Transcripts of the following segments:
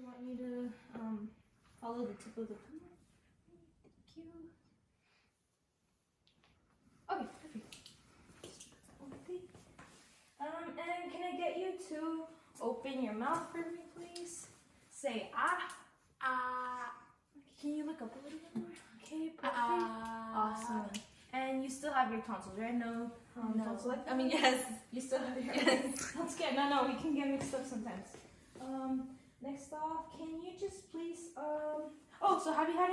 I want you to follow the tip of the tongue. Thank you. Okay, perfect. And can I get you to open your mouth for me, please? Say ah. Ah. Can you look up a little bit more? Okay, perfect. Awesome. And you still have your tonsils, right? No, No. tonsils. I mean, yes. You still have your. Yes. That's good. No, we can get mixed up sometimes. Next off, can you just please Oh, so have you had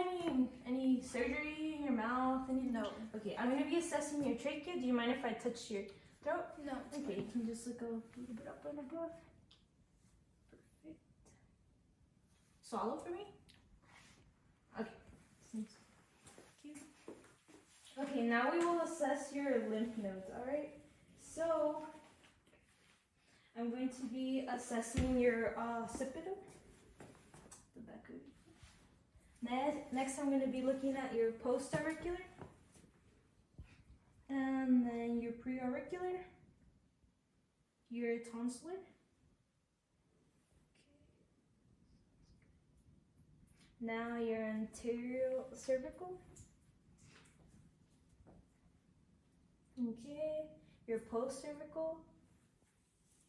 any surgery in your mouth? No. Okay, I'm gonna be assessing your trachea. Do you mind if I touch your throat? No. Okay, you can just look a little bit up and above. Perfect. Swallow for me. Okay. Thank you. Okay, now we will assess your lymph nodes. All right. So I'm going to be assessing your occipital. The back of your Next, I'm going to be looking at your postauricular, and then your preauricular, your tonsillar. Okay. Now your anterior cervical. Okay, your post-cervical,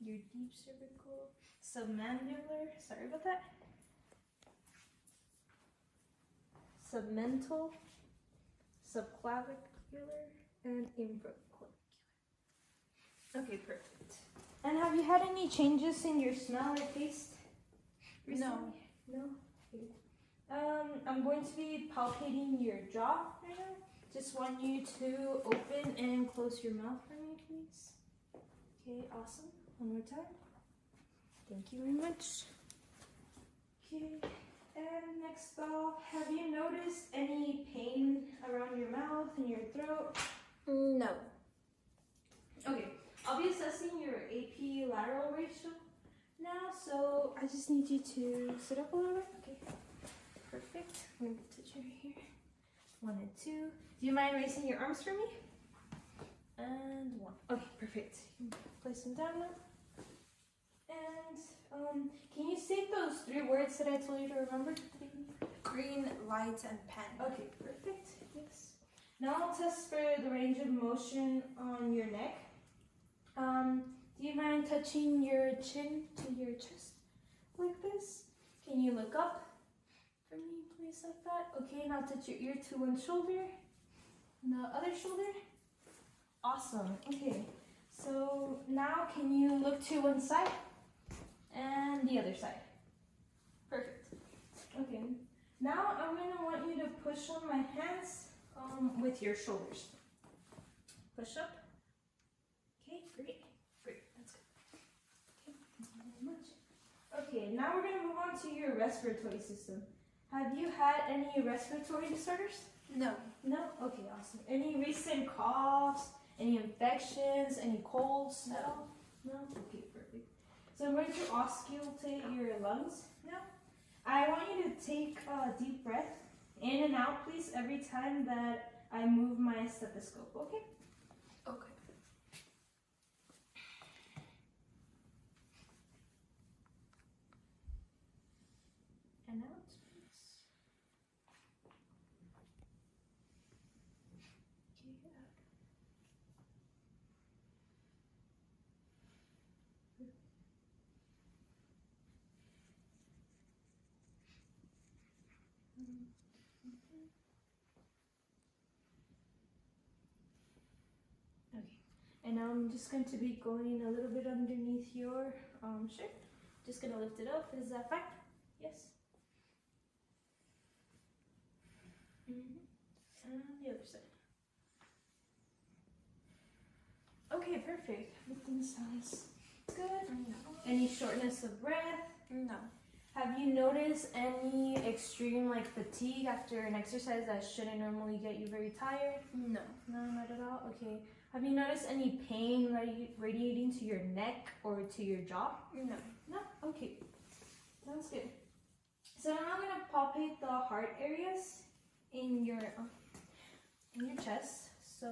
your deep cervical, submandibular, sorry about that, submental, subclavicular, and infraclavicular. Okay, perfect. And have you had any changes in your smell or taste recently? No? Okay. I'm going to be palpating your jaw right now. Just want you to open and close your mouth for me, please. Okay, awesome. One more time. Thank you very much. Okay, and next off, have you noticed any pain around your mouth and your throat? No. Okay, I'll be assessing your AP lateral ratio now, so I just need you to sit up a little bit. Okay, perfect. I'm going to touch you right here. 1 and 2. Do you mind raising your arms for me? And 1. Okay, perfect. You can place them down now. And can you say those 3 words that I told you to remember? Green, light, and pen. Okay, perfect. Yes. Now I'll test for the range of motion on your neck. Do you mind touching your chin to your chest like this? Can you look up for me, please, like that? Okay, now touch your ear to one shoulder. And the other shoulder. Awesome. Okay. So now can you look to one side and the other side? Perfect. Okay. Now I'm going to want you to push on my hands with your shoulders. Push up. Okay, great. Great. That's good. Okay, thank you very much. Okay, now we're going to move on to your respiratory system. Have you had any respiratory disorders? No. No? Okay, awesome. Any recent coughs? Any infections? Any colds at all? No? Okay, perfect. So I'm going to auscultate your lungs now. I want you to take a deep breath in and out, please, every time that I move my stethoscope, okay? Okay. And out, please. Okay, out. Okay, and now I'm just going to be going a little bit underneath your shirt. Just gonna lift it up. Is that fine? Yes. And the other side. Okay, perfect. Everything sounds good. No. Any shortness of breath? No. Have you noticed any extreme fatigue after an exercise that shouldn't normally get you very tired? No. No, not at all? Okay. Have you noticed any pain radiating to your neck or to your jaw? No. No? Okay. Sounds good. So now I'm going to palpate the heart areas in your chest. So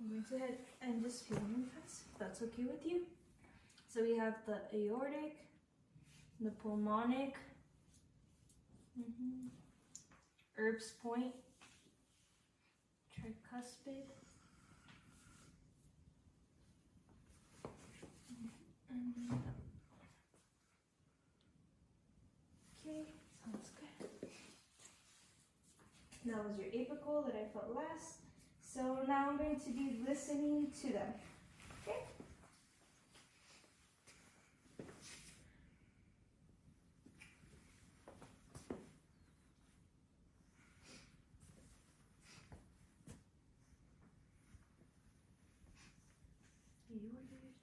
I'm going to go ahead and just feel them fast, if that's okay with you. So we have the aortic, the pulmonic, Erb's point, tricuspid, and then okay, sounds good. That was your apical that I felt last. So now I'm going to be listening to them. Okay? Aortic,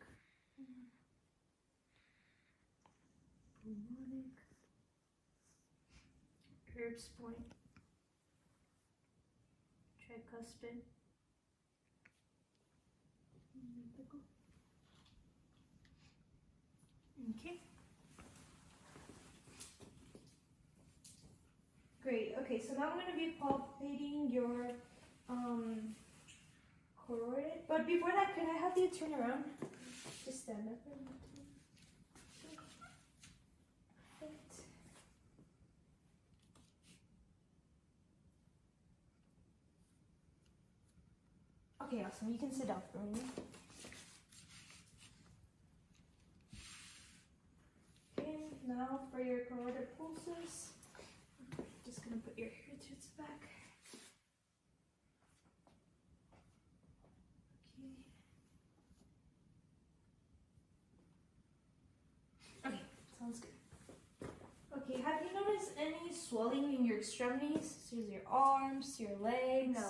pulmonic, Erb's point, tricuspid, apical. Okay. Great. Okay, so now I'm going to be palpating your carotid. But before that, can I have you turn around? Just stand up for a minute. Perfect. Okay, awesome. You can sit down for a minute. Okay, now for your carotid pulses. Just gonna put your hair to its back. Okay. Okay, sounds good. Okay, have you noticed any swelling in your extremities? So your arms, your legs? No.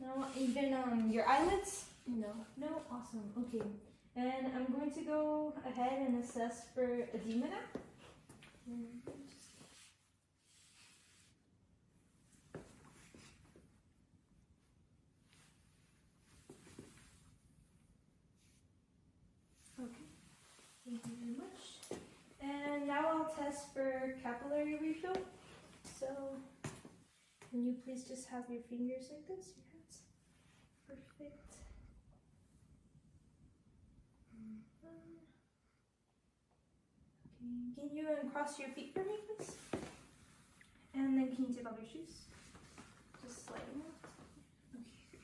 No, even your eyelids? No. No? Awesome. Okay. And I'm going to go ahead and assess for edema now. Okay. Thank you very much. And now I'll test for capillary refill. So, can you please just have your fingers like this, your hands? Perfect. Okay, can you uncross your feet for me, please? And then can you take off your shoes? Just slightly more. Okay.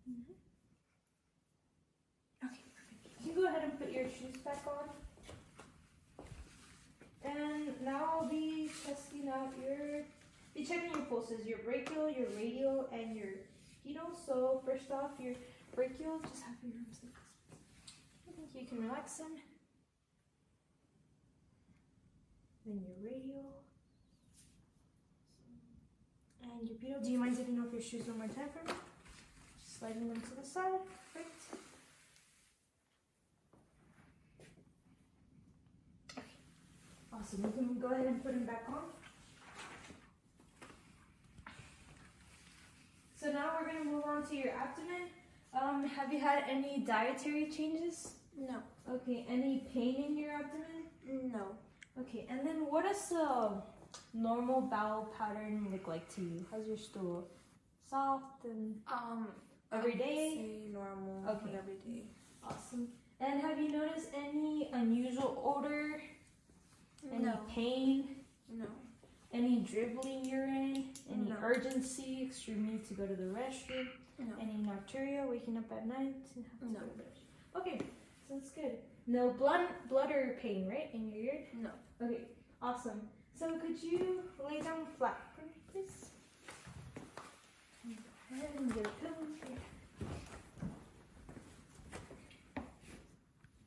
Thank you. Okay, perfect. You can go ahead and put your shoes back on. And now I'll be testing out checking your pulses, your brachial, your radial, and your pedal. So first off, your brachial, just have your arms like this. I think you can relax them. Then your radial. And your pedal. Do you mind taking off your shoes one more time for me? Just sliding them to the side. Perfect. Okay. Awesome. You can go ahead and put them back on. So now we're going to move on to your abdomen. Have you had any dietary changes? No. Okay. Any pain in your abdomen? No. Okay. And then what does the normal bowel pattern look like to you? How's your stool? Soft and every day? Say normal. Okay. Every day. Awesome. And have you noticed any unusual odor? Any No. pain? No. Any dribbling urine? Any No. urgency? Extreme need to go to the restroom? No. Any nocturia? Waking up at night? And have to No. go to the restroom? Okay, sounds good. No blood or pain, right? In your ear? No. Okay, awesome. So could you lay down flat for me, please? Go ahead and get a pillow for you.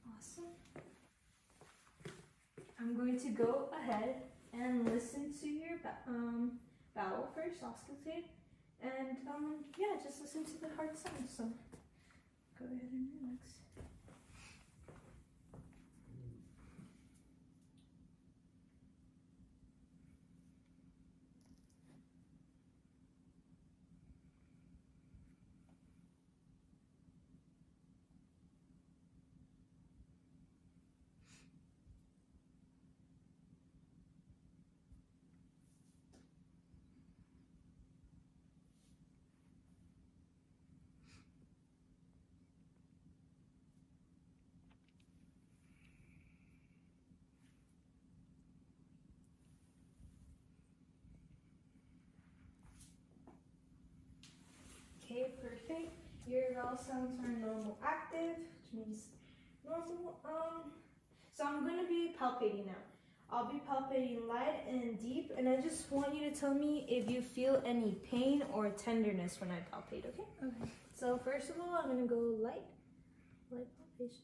Awesome. I'm going to go ahead and listen to your bowel first, auscultate, and yeah, just listen to the heart sound. So go ahead and relax. Perfect. Your vowel sounds are normal active, which means normal. So I'm gonna be palpating now. I'll be palpating light and deep, and I just want you to tell me if you feel any pain or tenderness when I palpate, okay? Okay. So first of all, I'm gonna go light palpation.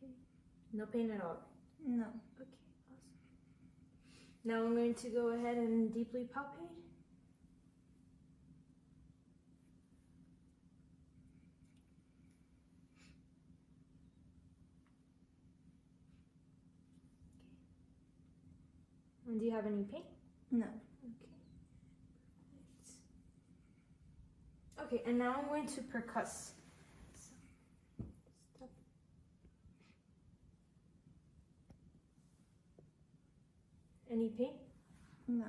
Okay. No pain at all. No. Okay, awesome. Now I'm going to go ahead and deeply palpate. And do you have any pain? No. Okay. Perfect. Okay, and now I'm going to percuss. So, step. Any pain? No.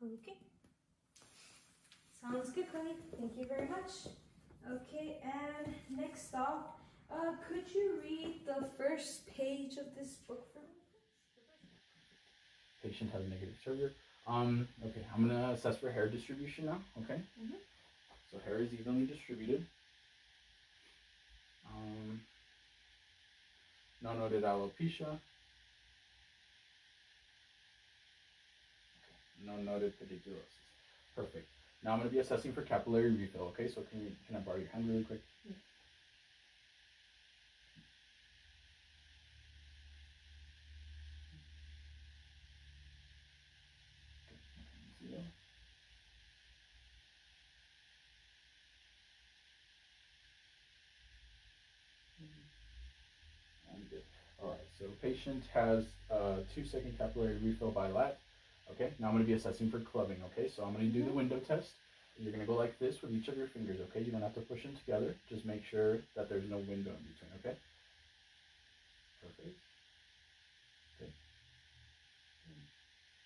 Okay. Sounds good, Chloe. Thank you very much. Okay, and next up, could you read the first page of this book for me? Patient has negative surgery. Okay, I'm gonna assess for hair distribution now. Okay. Mhm. So hair is evenly distributed. No noted alopecia. Okay. No noted pediculosis. Perfect. Now I'm gonna be assessing for capillary refill. Okay, so can I borrow your hand really quick? Yeah. Okay, 0. And good. All right. So patient has 2-second capillary refill by lat. Okay. Now I'm going to be assessing for clubbing. Okay. So I'm going to do the window test. You're going to go like this with each of your fingers. Okay. You don't have to push them together. Just make sure that there's no window in between. Okay. Perfect. Good.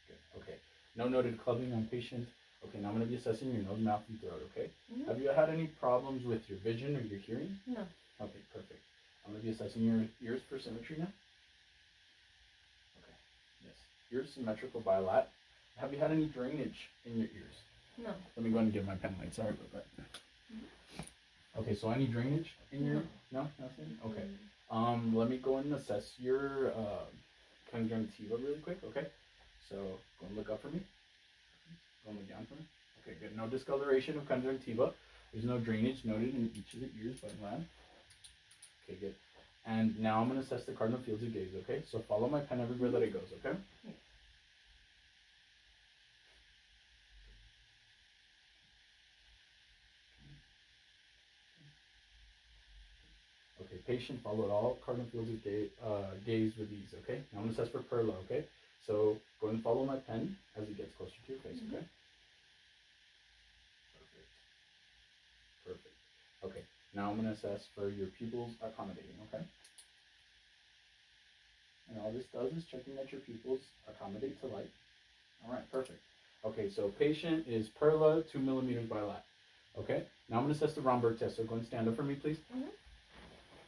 Good. Okay. No noted clubbing on patient. Okay. Now I'm going to be assessing your nose, mouth, and throat. Okay. Mhm. Have you had any problems with your vision or your hearing? No. Okay. Perfect. I'm going to be assessing your ears for symmetry now. Okay, yes. Ears symmetrical by lat. Have you had any drainage in your ears? No. Let me go ahead and get my pen light. Sorry about that. Okay, so any drainage in your... No, nothing? Okay. Let me go and assess your conjunctiva really quick, okay? So, go and look up for me. Go and look down for me. Okay, good. No discoloration of conjunctiva. There's no drainage noted in each of the ears by lat. Okay, good. And now I'm going to assess the cardinal fields of gaze, okay? So follow my pen everywhere that it goes, okay? Yeah. Okay, patient, follow all cardinal fields of gaze with ease, okay? Now I'm going to assess for perla, okay? So go and follow my pen as it gets closer to your face, okay? Perfect. Perfect. Okay, now I'm going to assess for your pupils accommodating, okay? And all this does is checking that your pupils accommodate to light. All right, perfect. Okay, so patient is perla 2 millimeters by lat. Okay, now I'm going to assess the Romberg test. So go and stand up for me, please. Mhm.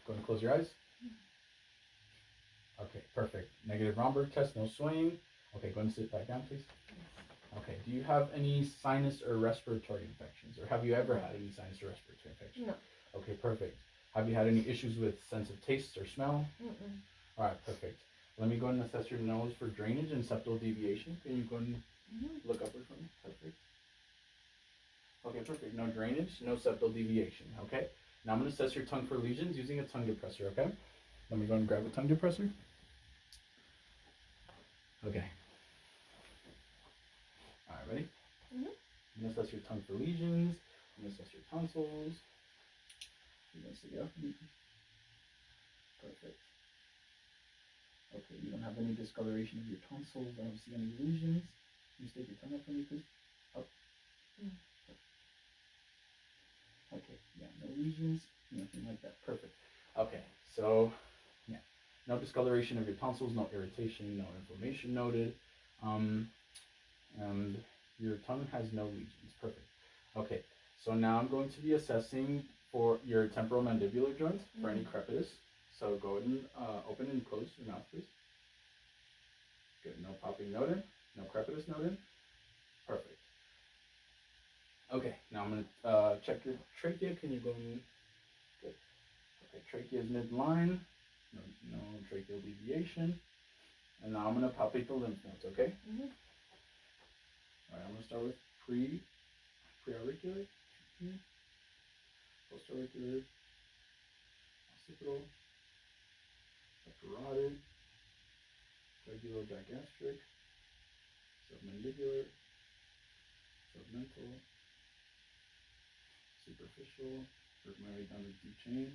Go and close your eyes. Okay, perfect. Negative Romberg test, no swaying. Okay, go and sit back down, please. Okay, do you have any sinus or respiratory infections? Or have you ever had any sinus or respiratory infections? No. Okay, perfect. Have you had any issues with sense of taste or smell? Mm-mm. All right, perfect. Let me go and assess your nose for drainage and septal deviation. Can you go and look upward for me? Perfect. Okay, perfect. No drainage, no septal deviation. Okay. Now I'm going to assess your tongue for lesions using a tongue depressor. Okay. Let me go and grab a tongue depressor. Okay. All right, ready? Mhm. I'm going to assess your tongue for lesions. I'm going to assess your tonsils. You're going to sit up. Perfect. Okay, you don't have any discoloration of your tonsils. I don't see any lesions. Can you stick your tongue up for me, please? Up. Okay, yeah, no lesions, nothing like that. Perfect. Okay, so, yeah, no discoloration of your tonsils, no irritation, no inflammation noted. And your tongue has no lesions. Perfect. Okay, so now I'm going to be assessing for your temporal mandibular joint for any crepitus. So go ahead and open and close your mouth, please. Good. No popping noted. No crepitus noted. Perfect. Okay, now I'm going to check your trachea. Can you go in? Good. Okay, trachea is midline. No tracheal deviation. And now I'm going to palpate the lymph nodes, okay? Alright, I'm going to start with preauricular, postauricular, occipital, carotid, jugulo-digastric, submandibular, submental, superficial, work my way down the deep chain,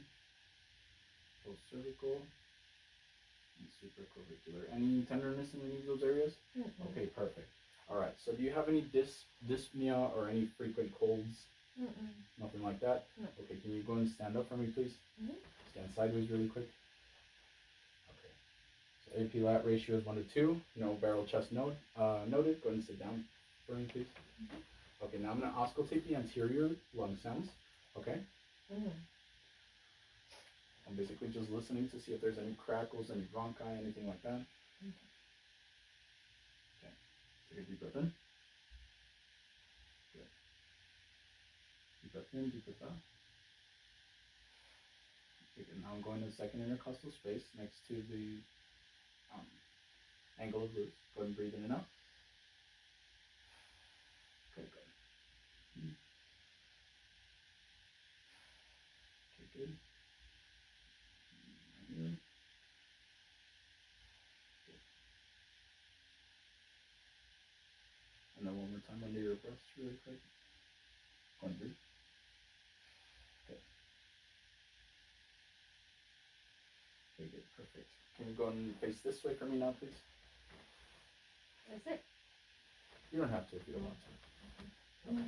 post-cervical, and supraclavicular. Any tenderness in any of those areas? Okay, perfect. Alright, so do you have any dyspnea or any frequent colds? Nothing like that? No. Okay, can you go and stand up for me, please? Stand sideways really quick. Okay. So AP-LAT ratio is 1 to 2. No barrel chest noted. Go ahead and sit down for me, please. Okay, now I'm going to auscultate the anterior lung sounds. Okay? I'm basically just listening to see if there's any crackles, any bronchi, anything like that. Okay. Take a deep breath in. Good. Deep breath in, deep breath out. Okay, good. Now I'm going to the second intercostal space next to the angle of Lewis. Go ahead and breathe in and out. Okay, good. Okay, good. Right here. Good. And then one more time under your breath, really quick. Go and breathe. Okay. Okay, good, perfect. Can you go and face this way for me now, please? That's it. You don't have to if you don't want to. Okay.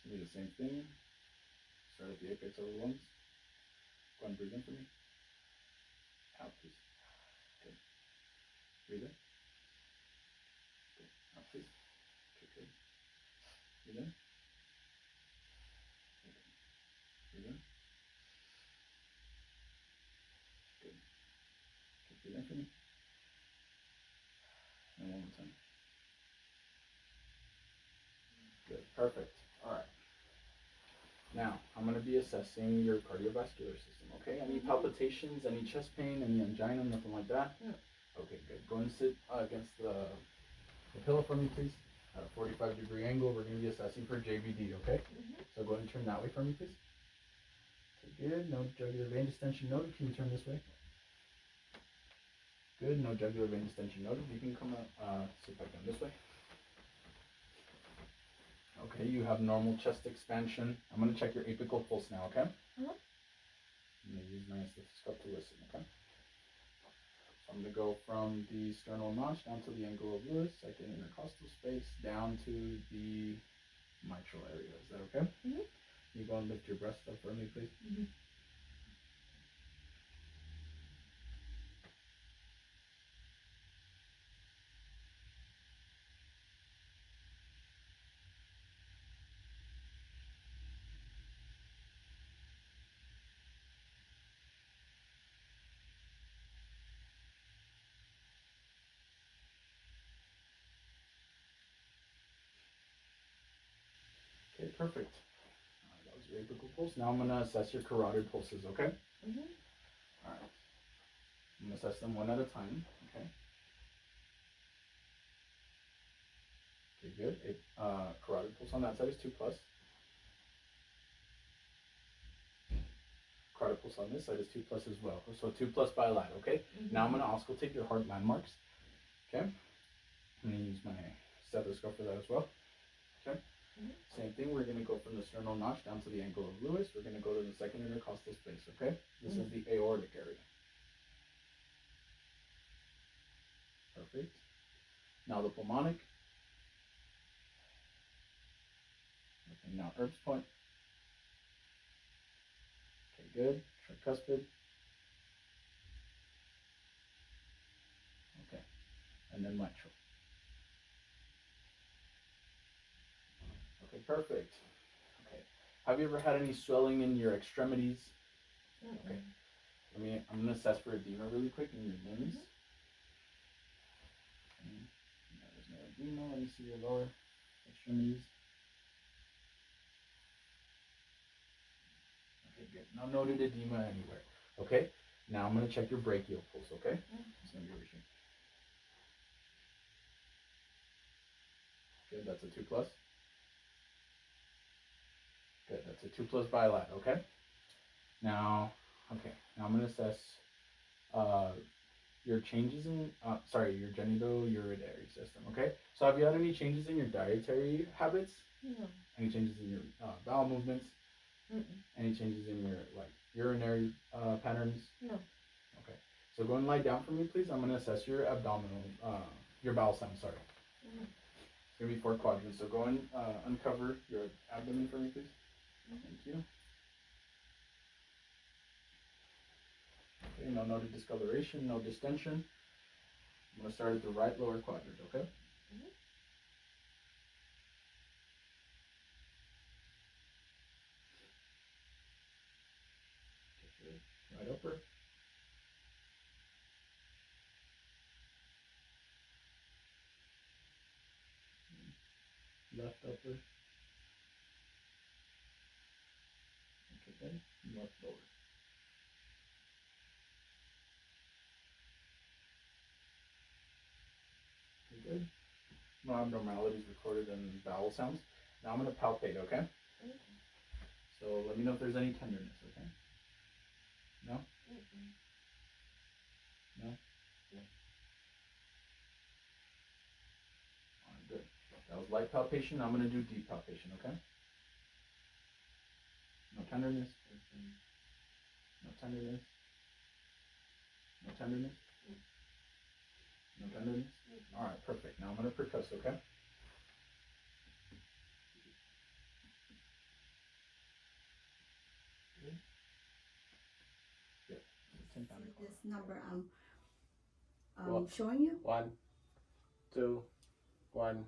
So do the same thing. Start at the apex of the lungs. Go and breathe in for me. Out, please. Good. Breathe in. Good. Out, please. Okay, good. Breathe in. Okay. Breathe in. Good. Okay, breathe in for me. And one more time. Good. Perfect. All right. Now, I'm going to be assessing your cardiovascular system, okay? Any palpitations, any chest pain, any angina, nothing like that? No. Okay, good. Go and sit against the pillow for me, please. At a 45-degree angle, we're going to be assessing for JVD, okay? So go ahead and turn that way for me, please. Okay, good. No jugular vein distension noted. Can you turn this way? Good. No jugular vein distension noted. You can come sit back down this way. Okay, you have normal chest expansion. I'm going to check your apical pulse now, okay? I'm going to use my stethoscope to listen, okay? So I'm going to go from the sternal notch down to the angle of Lewis, second intercostal space, down to the mitral area. Is that okay? Can you go and lift your breast up for me, please? Okay, perfect. That was your apical pulse. Now I'm going to assess your carotid pulses, okay? Alright. I'm going to assess them one at a time, okay? Okay, good. Carotid pulse on that side is 2+. Carotid pulse on this side is 2+ as well. So 2+ bilat, okay? Now I'm going to auscultate your heart landmarks, okay? I'm going to use my stethoscope for that as well, okay? Same thing, we're going to go from the sternal notch down to the angle of Lewis. We're going to go to the second intercostal space, okay? This is the aortic area. Perfect. Now the pulmonic. Okay, now Erb's point. Okay, good. Tricuspid. Okay. And then mitral. Okay, perfect. Okay. Have you ever had any swelling in your extremities? Okay. I'm gonna assess for edema really quick in your limbs. Okay. No, there's no edema. Let me see your lower extremities. Okay, good. No noted edema anywhere. Okay. Now I'm gonna check your brachial pulse. Okay. It's gonna be over here. Good. That's a 2+. Good. That's a 2+ bilat. Okay. Now I'm gonna assess your changes in your genitourinary system. Okay. So have you had any changes in your dietary habits? No. Any changes in your bowel movements? Any changes in your urinary patterns? No. Okay. So go and lie down for me, please. I'm gonna assess your abdominal, your bowel sound. Sorry. It's gonna be 4 quadrants. So go and uncover your abdomen for me, please. Thank you. Okay, no noted discoloration, no distension. I'm gonna start at the right lower quadrant, okay? Right upper. Left upper. Okay, then left lower. Okay, good. No abnormalities recorded in bowel sounds. Now I'm gonna palpate, okay? So let me know if there's any tenderness, okay? No? No? Alright, good. That was light palpation. I'm gonna do deep palpation, okay? No tenderness. No tenderness. No tenderness. No tenderness. Alright, perfect. Now I'm gonna percuss, okay? Good. This number I'm Well, showing you. 1, 2, 1,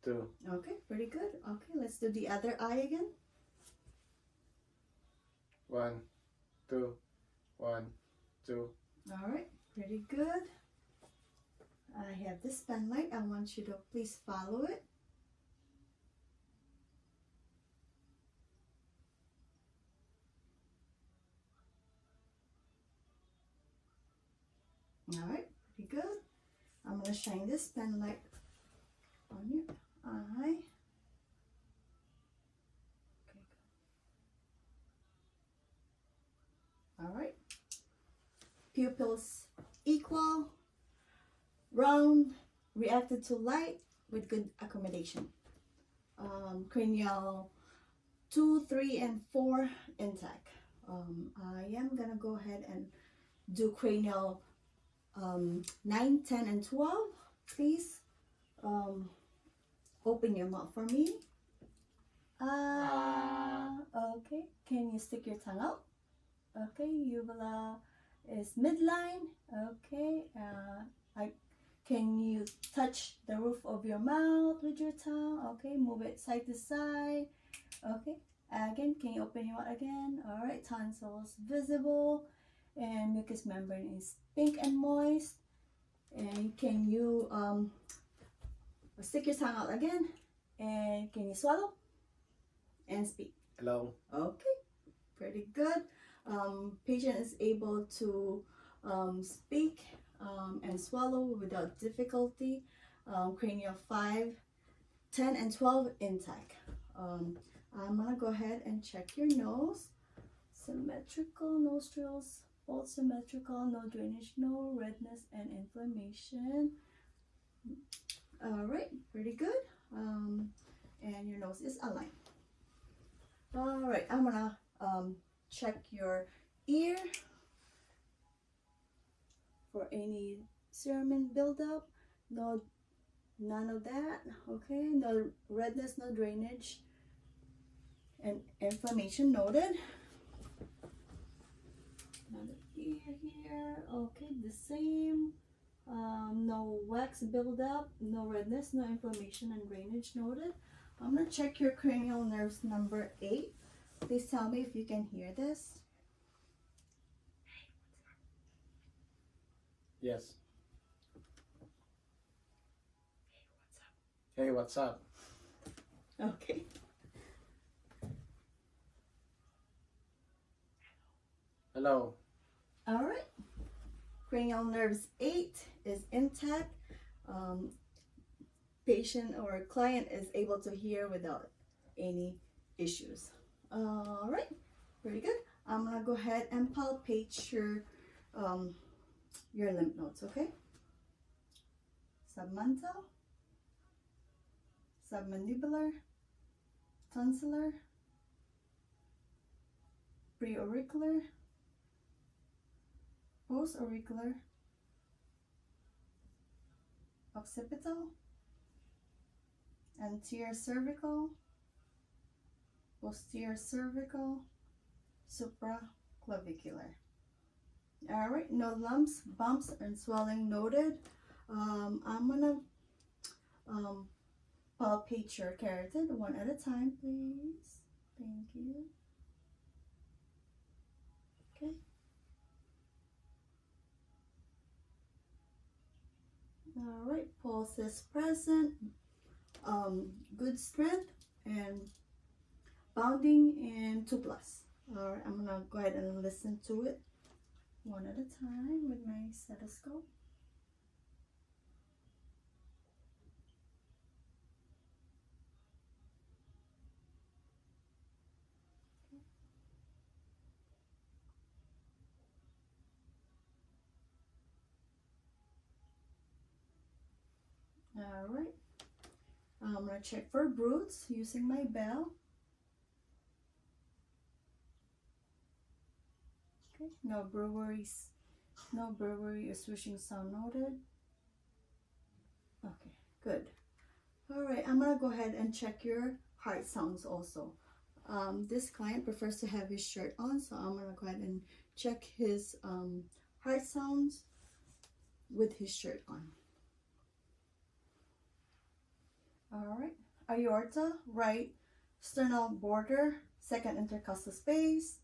2. Okay, pretty good. Okay, let's do the other eye again. 1, 2, 1, 2. All right, pretty good. I have this pen light. I want you to please follow it. All right, pretty good. I'm gonna shine this pen light on your eye. Okay, good. All right. Pupils equal, round, reacted to light with good accommodation. Cranial 2, 3, and 4 intact. I am gonna go ahead and do cranial 9, 10, and 12. Please open your mouth for me. Okay. Can you stick your tongue out? Okay. Uvula is midline. Okay. Can you touch the roof of your mouth with your tongue? Okay. Move it side to side. Okay. Again, can you open your mouth again? All right. Tonsils visible, and mucous membrane is pink and moist. And can you stick your tongue out again? And can you swallow and speak? Hello. Okay, pretty good. Patient is able to speak and swallow without difficulty. Cranial 5, 10, and 12 intact. I'm gonna go ahead and check your nose. Symmetrical nostrils, both symmetrical, no drainage, no redness and inflammation. All right, pretty good. And your nose is aligned. All right, I'm gonna check your ear for any cerumen buildup. No, none of that. Okay, no redness, no drainage, and inflammation noted. Another ear here. Okay, the same. No wax buildup, no redness, no inflammation and drainage noted. I'm gonna check your cranial nerves number 8. Please tell me if you can hear this. Yes. Hey, what's up? Okay. Hello. All right. Cranial nerves 8 is intact. Patient or client is able to hear without any issues. All right, pretty good. I'm gonna go ahead and palpate your lymph nodes, okay? Submental, submandibular, tonsillar, preauricular, postauricular, occipital, anterior cervical, posterior cervical, supraclavicular. All right, no lumps, bumps, and swelling noted. I'm gonna palpate your carotid one at a time, please. Thank you. Okay. All right, pulse is present. Good strength and bounding in 2+. All right, I'm gonna go ahead and listen to it one at a time with my stethoscope. All right, I'm gonna check for bruits using my bell. Okay, no breweries, no brewery or swishing sound noted. Okay, good. All right, I'm gonna go ahead and check your heart sounds also. This client prefers to have his shirt on, so I'm gonna go ahead and check his heart sounds with his shirt on. All right, aorta, right sternal border, second intercostal space.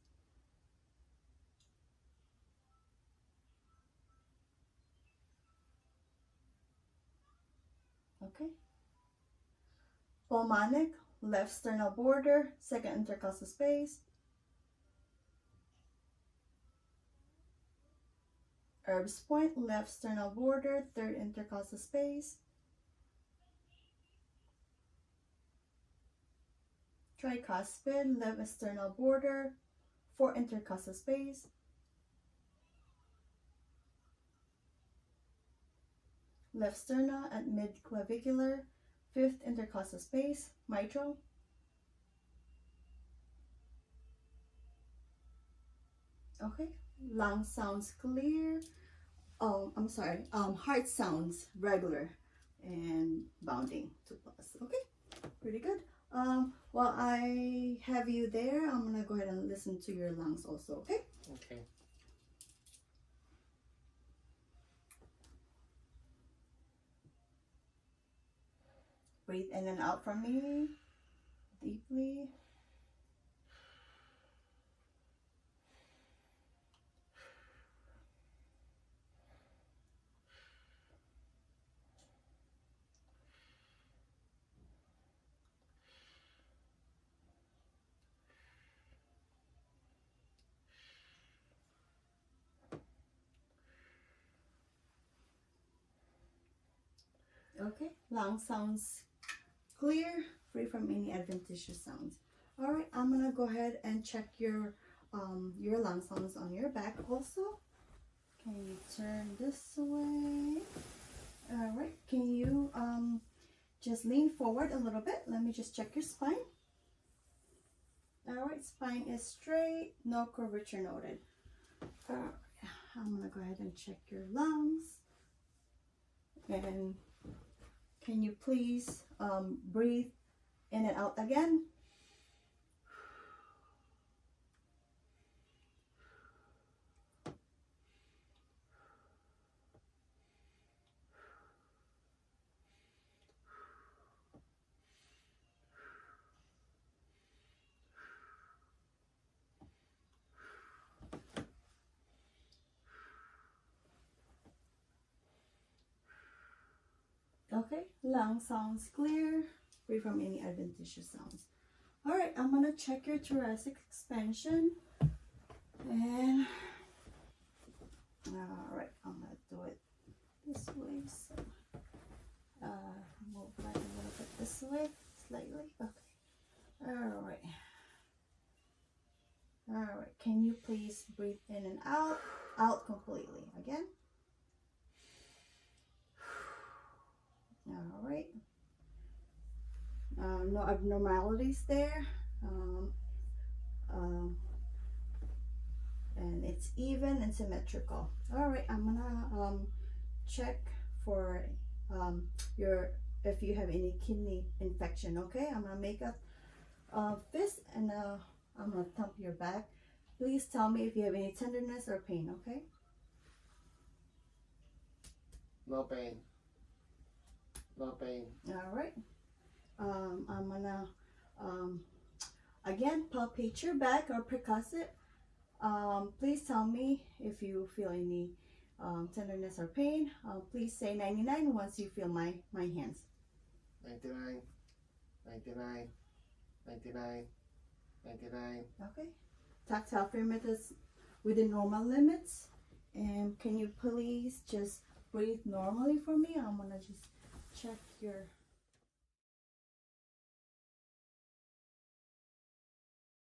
Okay. Pulmonic, left sternal border, second intercostal space. Herb's point, left sternal border, third intercostal space. Tricuspid, left external border, fourth intercostal space. Left sternal at mid-clavicular, fifth intercostal space. Mitral. Okay, lung sounds clear. Oh, I'm sorry. Heart sounds regular and bounding 2+. Okay, pretty good. While I have you there, I'm gonna go ahead and listen to your lungs also. Okay. Okay. Breathe in and out from me deeply. Okay, lung sounds clear, free from any adventitious sounds. All right, I'm gonna go ahead and check your lung sounds on your back also. Can you turn this away? All right, can you just lean forward a little bit? Let me just check your spine. All right, spine is straight, no curvature noted. I'm gonna go ahead and check your lungs. And can you please breathe in and out again? Okay, lung sounds clear, free from any adventitious sounds. All right, I'm gonna check your thoracic expansion, and all right, I'm gonna do it this way. So, move that a little bit this way, slightly. Okay. All right. All right. Can you please breathe in and out? Out completely. Again. All right. No abnormalities there. And it's even and symmetrical. All right. I'm gonna check for if you have any kidney infection. Okay. I'm gonna make a fist and I'm gonna thump your back. Please tell me if you have any tenderness or pain. Okay. No pain. No pain. All right. I'm gonna again palpate your back or percuss it. Please tell me if you feel any tenderness or pain. Please say 99 once you feel my hands. 99. 99. 99. 99. Okay. Tactile firmness is within normal limits. And can you please just breathe normally for me? I'm gonna just check your